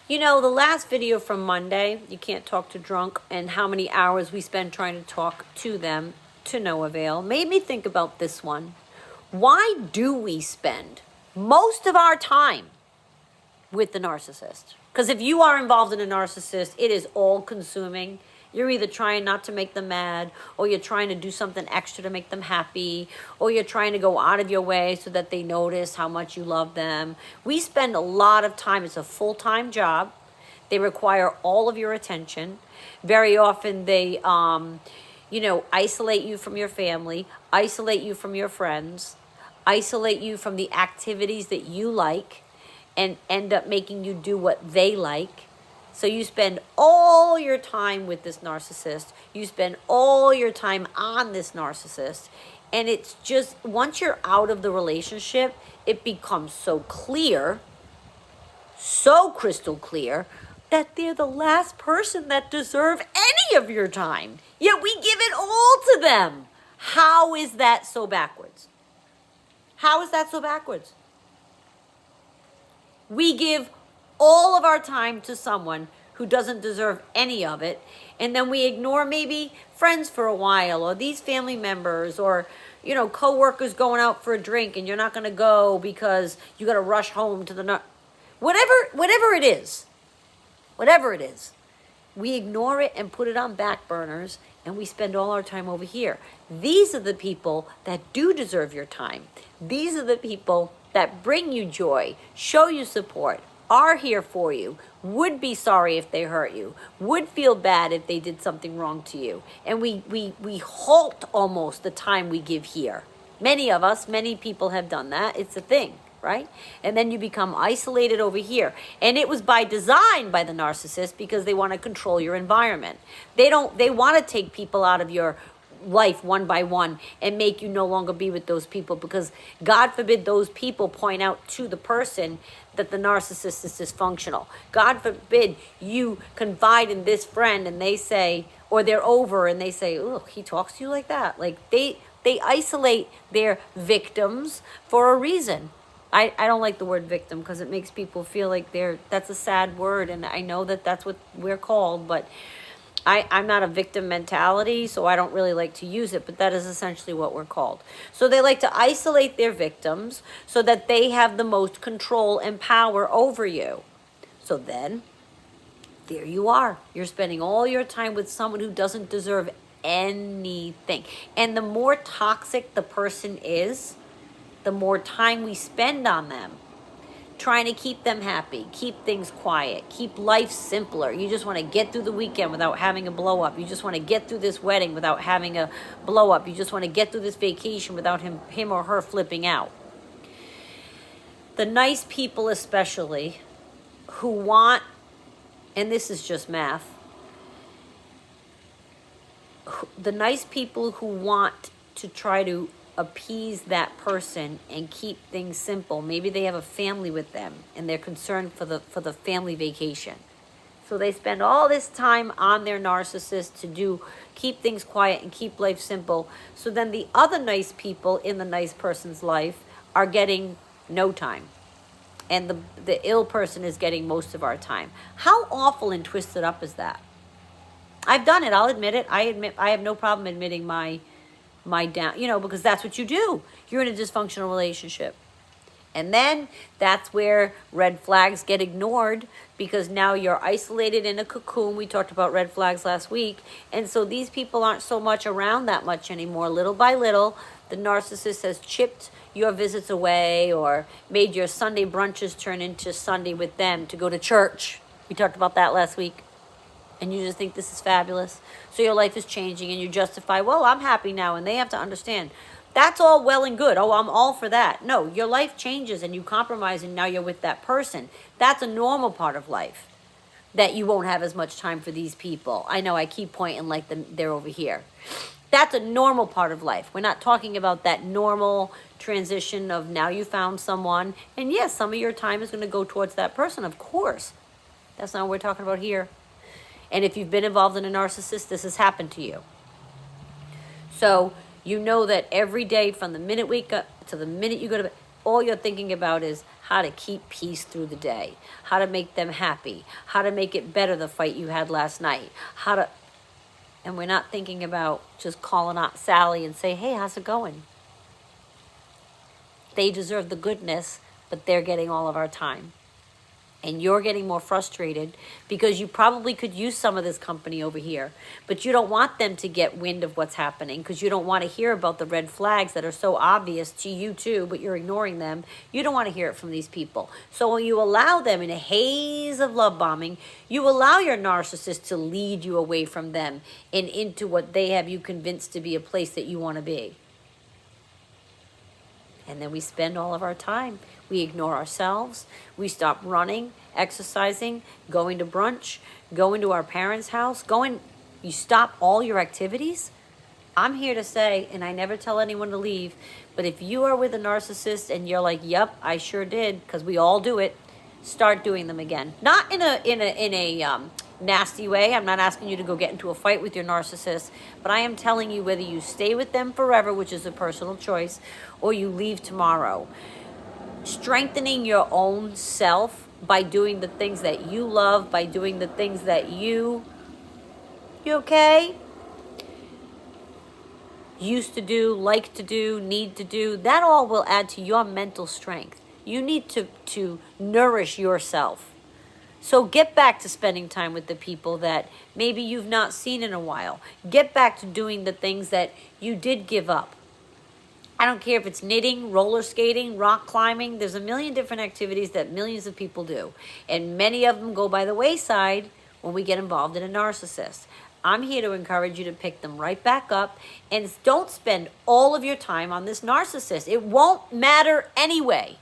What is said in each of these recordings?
You know, the last video from Monday, you can't talk to drunk, and how many hours we spend trying to talk to them to no avail, made me think about this one. Why do we spend most of our time with the narcissist? Because if you are involved in a narcissist, it is all consuming. You're either trying not to make them mad, or you're trying to do something extra to make them happy, or you're trying to go out of your way so that they notice how much you love them. We spend a lot of time. It's a full-time job. They require all of your attention. Very often they, isolate you from your family, isolate you from your friends, isolate you from the activities that you like, and end up making you do what they like. So you spend all your time with this narcissist. You spend all your time on this narcissist. And it's just, once you're out of the relationship, it becomes so clear, so crystal clear, that they're the last person that deserve any of your time. Yet we give it all to them. How is that so backwards? How is that so backwards? We give all of our time to someone who doesn't deserve any of it, and then we ignore maybe friends for a while, or these family members, or co-workers going out for a drink, and you're not going to go because you got to rush home to the whatever it is, we ignore it and put it on back burners, and we spend all our time over here. These are the people that do deserve your time. These are the people that bring you joy, show you support, are here for you, would be sorry if they hurt you, would feel bad if they did something wrong to you. And we halt almost the time we give here. Many people have done that. It's a thing, right? And then you become isolated over here. And it was by design by the narcissist, because they want to control your environment. They want to take people out of your life one by one and make you no longer be with those people, because God forbid those people point out to the person that the narcissist is dysfunctional. God forbid you confide in this friend and they say, or they're over and they say, oh, he talks to you like that. Like they isolate their victims for a reason. I don't like the word victim, because it makes people feel like that's a sad word, and I know that that's what we're called, but I'm not a victim mentality, so I don't really like to use it, but that is essentially what we're called. So they like to isolate their victims so that they have the most control and power over you. So then, there you are. You're spending all your time with someone who doesn't deserve anything. And the more toxic the person is, the more time we spend on them, trying to keep them happy, keep things quiet, keep life simpler. You just want to get through the weekend without having a blow up. You just want to get through this wedding without having a blow up. You just want to get through this vacation without him or her flipping out. The nice people especially, who want, and this is just math, the nice people who want to try to appease that person and keep things simple. Maybe they have a family with them and they're concerned for the family vacation. So they spend all this time on their narcissist to keep things quiet and keep life simple. So then the other nice people in the nice person's life are getting no time. And the ill person is getting most of our time. How awful and twisted up is that? I've done it. I'll admit it. I have no problem admitting my down, because that's what you do. You're in a dysfunctional relationship. And then that's where red flags get ignored, because now you're isolated in a cocoon. We talked about red flags last week. And so these people aren't so much around that much anymore. Little by little, the narcissist has chipped your visits away, or made your Sunday brunches turn into Sunday with them to go to church. We talked about that last week. And you just think this is fabulous. So your life is changing and you justify, well, I'm happy now. And they have to understand, that's all well and good. Oh, I'm all for that. No, your life changes and you compromise and now you're with that person. That's a normal part of life, that you won't have as much time for these people. I know I keep pointing like they're over here. That's a normal part of life. We're not talking about that normal transition of now you found someone. And yes, some of your time is going to go towards that person, of course. That's not what we're talking about here. And if you've been involved in a narcissist, this has happened to you. So you know that every day from the minute wake up to the minute you go to bed, all you're thinking about is, how to keep peace through the day, how to make them happy, how to make it better the fight you had last night, and we're not thinking about just calling Aunt Sally and say, hey, how's it going? They deserve the goodness, but they're getting all of our time. And you're getting more frustrated because you probably could use some of this company over here, but you don't want them to get wind of what's happening because you don't want to hear about the red flags that are so obvious to you too, but you're ignoring them. You don't want to hear it from these people. So when you allow them in a haze of love bombing, you allow your narcissist to lead you away from them and into what they have you convinced to be a place that you want to be. And then we spend all of our time. We ignore ourselves. We stop running, exercising, going to brunch, going to our parents' house, you stop all your activities. I'm here to say, and I never tell anyone to leave, but if you are with a narcissist and you're like, yep, I sure did, because we all do it, start doing them again. Not in a nasty way. I'm not asking you to go get into a fight with your narcissist, but I am telling you whether you stay with them forever, which is a personal choice, or you leave tomorrow. Strengthening your own self by doing the things that you love, by doing the things that you okay? Used to do, like to do, need to do, that all will add to your mental strength. You need to nourish yourself. So get back to spending time with the people that maybe you've not seen in a while. Get back to doing the things that you did give up. I don't care if it's knitting, roller skating, rock climbing. There's a million different activities that millions of people do. And many of them go by the wayside when we get involved in a narcissist. I'm here to encourage you to pick them right back up and don't spend all of your time on this narcissist. It won't matter anyway.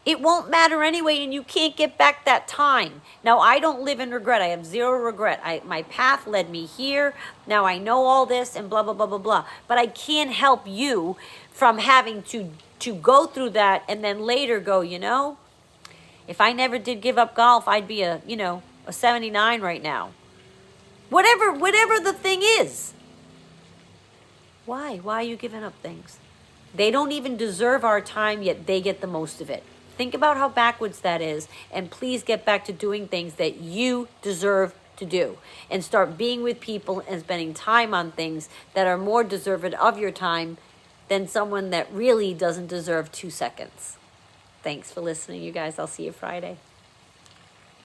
It won't matter anyway, and you can't get back that time. Now, I don't live in regret. I have zero regret. My path led me here. Now I know all this and blah, blah, blah, blah, blah. But I can't help you from having to go through that and then later go, if I never did give up golf, I'd be a 79 right now. Whatever the thing is. Why? Why are you giving up things? They don't even deserve our time, yet they get the most of it. Think about how backwards that is, and please get back to doing things that you deserve to do and start being with people and spending time on things that are more deserving of your time than someone that really doesn't deserve 2 seconds. Thanks for listening, you guys. I'll see you Friday.